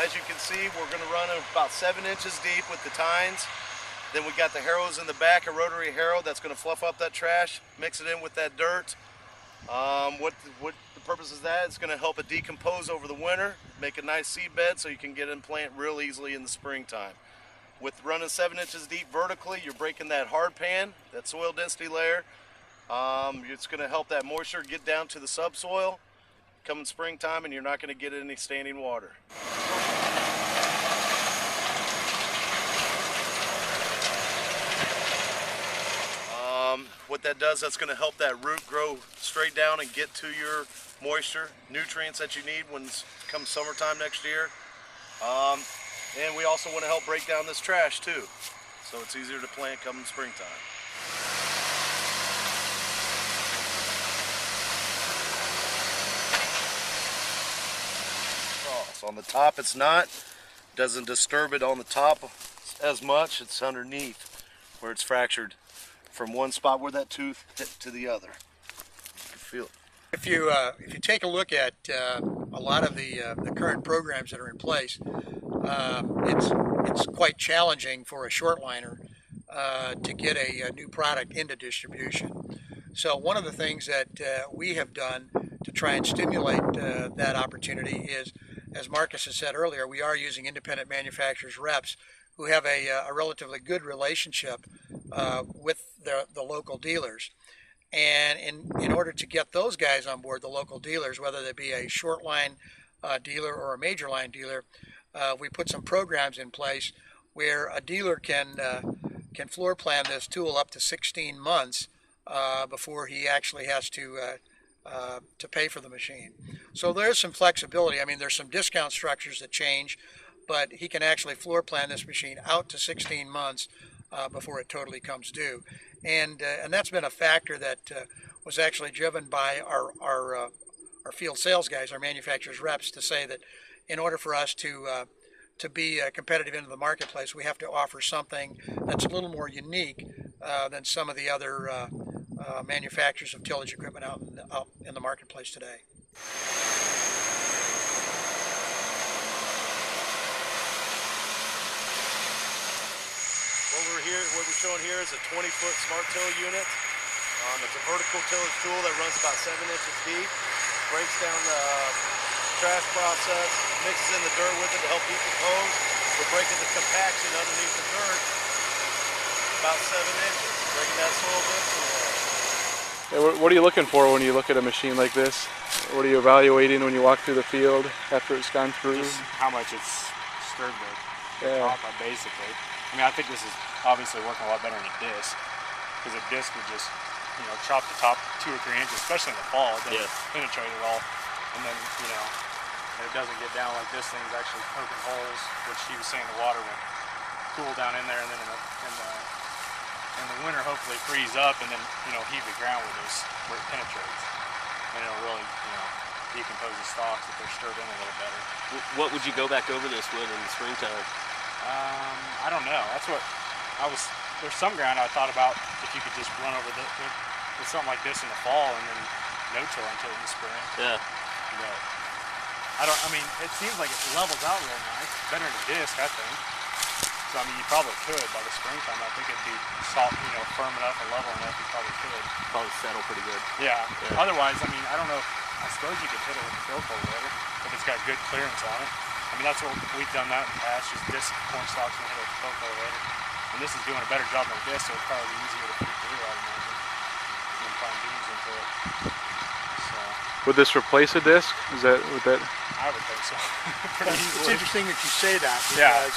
As you can see, we're going to run them about 7 inches deep with the tines. Then we got the harrows in the back, a rotary harrow that's going to fluff up that trash, mix it in with that dirt. What the purpose is that? It's going to help it decompose over the winter, make a nice seed bed so you can get it in plant real easily in the springtime. With running 7 inches deep vertically, you're breaking that hard pan, that soil density layer. It's going to help that moisture get down to the subsoil come in springtime, and you're not going to get any standing water. What that does, that's going to help that root grow straight down and get to your moisture, nutrients that you need when it comes summertime next year. And we also want to help break down this trash too, so it's easier to plant come in springtime. So on the top it's not, doesn't disturb it on the top as much, it's underneath where it's fractured from one spot where that tooth hit to the other. You can feel it. If you take a look at a lot of the current programs that are in place, it's quite challenging for a short liner to get a new product into distribution. So one of the things that we have done to try and stimulate that opportunity is, as Marcus has said earlier, we are using independent manufacturers reps who have a relatively good relationship with the local dealers. And in order to get those guys on board, the local dealers, whether they be a short line dealer or a major line dealer, we put some programs in place where a dealer can floor plan this tool up to 16 months before he actually has to pay for the machine. So there's some flexibility. I mean, there's some discount structures that change, but he can actually floor plan this machine out to 16 months before it totally comes due. And that's been a factor that was actually driven by our field sales guys, our manufacturers reps, to say that in order for us to be competitive into the marketplace, we have to offer something that's a little more unique than some of the other manufacturers of tillage equipment out in the marketplace today. What we're showing here is a 20-foot smart till unit. It's a vertical tillage tool that runs about 7 inches deep, breaks down the trash process, mixes in the dirt with it to help decompose. We're breaking the compaction underneath the dirt about 7 inches, breaking that soil density layer. What are you looking for when you look at a machine like this? What are you evaluating when you walk through the field after it's gone through? Just how much it's stirred the top, basically. I mean, I think this is obviously working a lot better than a disc, because a disc would just, chop the top 2 or 3 inches, especially in the fall. It doesn't penetrate at all, and then, it doesn't get down like this thing's actually poking holes, which he was saying the water would cool down in there, and then in the winter hopefully freeze up, and then heave the ground where it penetrates, and it'll really decompose the stalks if they're stirred in a little better. What would you go back over this with in the springtime? I don't know. That's what there's some ground I thought about if you could just run over with something like this in the fall and then no-till until in the spring. Yeah. But it seems like it levels out real nice. Better than a disc, I think. So, you probably could by the springtime. I think it'd be firm enough and level enough, you probably could. Probably settle pretty good. Yeah. Otherwise, I don't know. I suppose you could hit it with a field cultivator if it's got good clearance on it. That's what we've done that in the past, just disc corn stalks and hit it with a field cultivator. And this is doing a better job than a disc, so it'd probably be easier to feed through, I'd imagine, than find beans into it. So. Would this replace a disc? I would think so. Pretty easily. It's interesting that you say that, because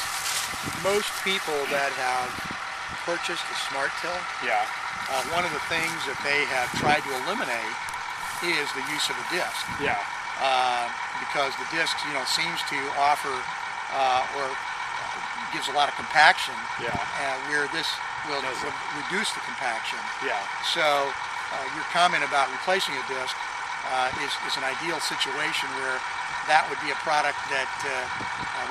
most people that have purchased a smart till, one of the things that they have tried to eliminate is the use of a disc. Yeah. Because the disc, seems to offer or gives a lot of compaction. Yeah. Where this will reduce the compaction. Yeah. So your comment about replacing a disc is an ideal situation where that would be a product that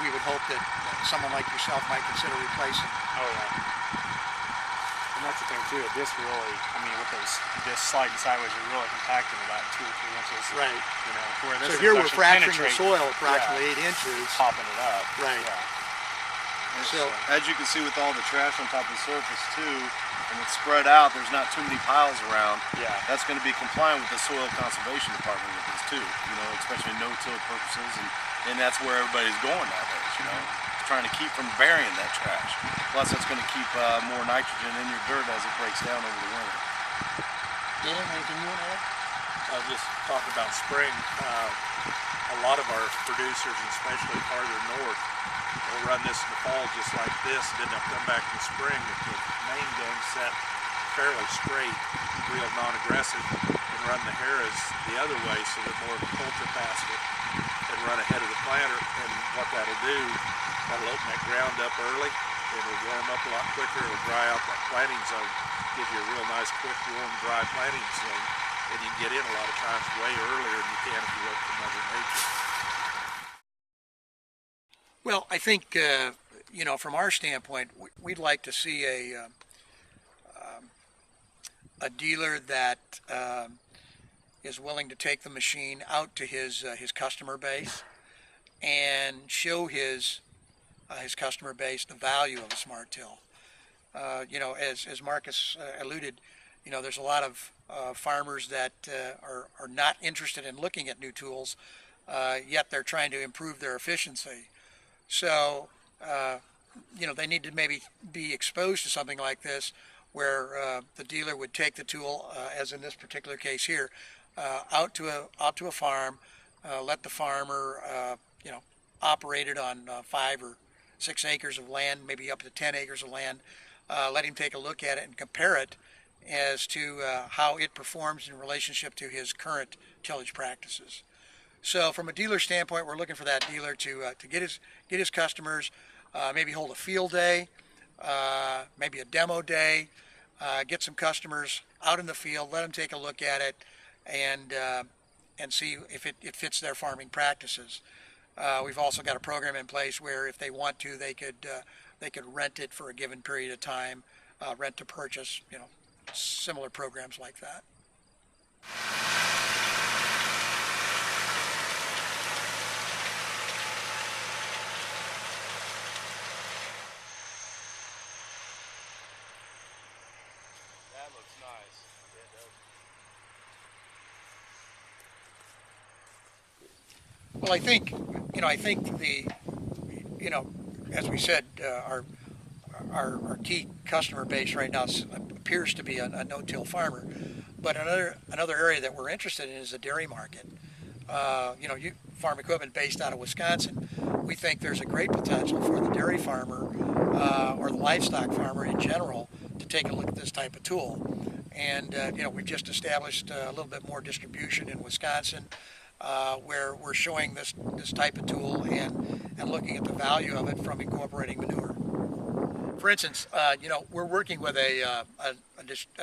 we would hope that someone like yourself might consider replacing. Oh yeah. And that's the thing too. A disc really, I mean, with those discs sliding sideways, you're really compacting about 2 or 3 inches. Right. You know, where this So is here we're actually fracturing the penetrating, soil approximately 8 inches. popping it up. Right. Yeah. So As you can see with all the trash on top of the surface too, and it's spread out, there's not too many piles around. Yeah. That's going to be compliant with the soil conservation department with this too, you know, especially no-till purposes, and that's where everybody's going nowadays, you know, trying to keep from burying that trash. Plus it's going to keep more nitrogen in your dirt as it breaks down over the winter. Dan, anything you want to add? I'll just talk about spring. A lot of our producers, and especially farther north, will run this in the fall just like this, then they'll come back in the spring with the main gang set fairly straight, real non-aggressive, and run the Harris the other way so they're more of a culture basket and run ahead of the planter. And what that'll do, that'll open that ground up early, it'll warm up a lot quicker, it'll dry out that planting zone, give you a real nice, quick, warm, dry planting zone, and you can get in a lot of times way earlier than you can if you wait for Mother Nature. Well, I think, you know, from our standpoint, we'd like to see a dealer that is willing to take the machine out to his customer base and show his customer base the value of a Smart Till. You know, as Marcus alluded, you know, there's a lot of farmers that are not interested in looking at new tools, yet they're trying to improve their efficiency. So, you know, they need to maybe be exposed to something like this where the dealer would take the tool, as in this particular case here, out to a farm, let the farmer, you know, operate it on 5 or 6 acres of land, maybe up to 10 acres of land, let him take a look at it and compare it as to how it performs in relationship to his current tillage practices. So from a dealer standpoint, we're looking for that dealer to get his customers, maybe hold a field day, maybe a demo day, get some customers out in the field, let them take a look at it, and see if it fits their farming practices. We've also got a program in place where if they want to, they could rent it for a given period of time, rent to purchase, you know, similar programs like that. That looks nice. Yeah, it does. Well, I think as we said, our key customer base right now appears to be a no-till farmer. But another area that we're interested in is the dairy market. You know, farm equipment based out of Wisconsin. We think there's a great potential for the dairy farmer or the livestock farmer in general to take a look at this type of tool. And you know, we've just established a little bit more distribution in Wisconsin, where we're showing this type of tool and looking at the value of it from incorporating manure. For instance, you know, we're working with a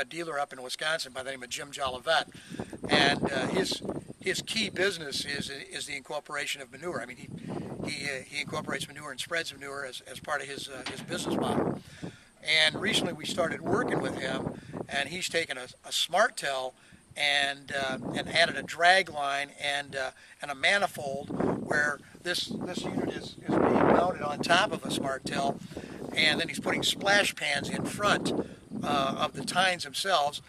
dealer up in Wisconsin by the name of Jim Jolivet, and his key business is the incorporation of manure. I mean, he incorporates manure and spreads manure as part of his business model. And recently we started working with him, and he's taken a Smart Till and added a drag line and a manifold where this unit is being mounted on top of a Smart Till, and then he's putting splash pans in front of the tines themselves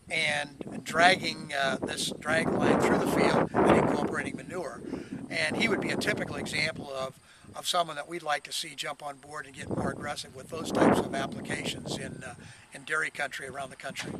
and dragging this drag line through the field and incorporating manure. And he would be a typical example of someone that we'd like to see jump on board and get more aggressive with those types of applications in dairy country around the country.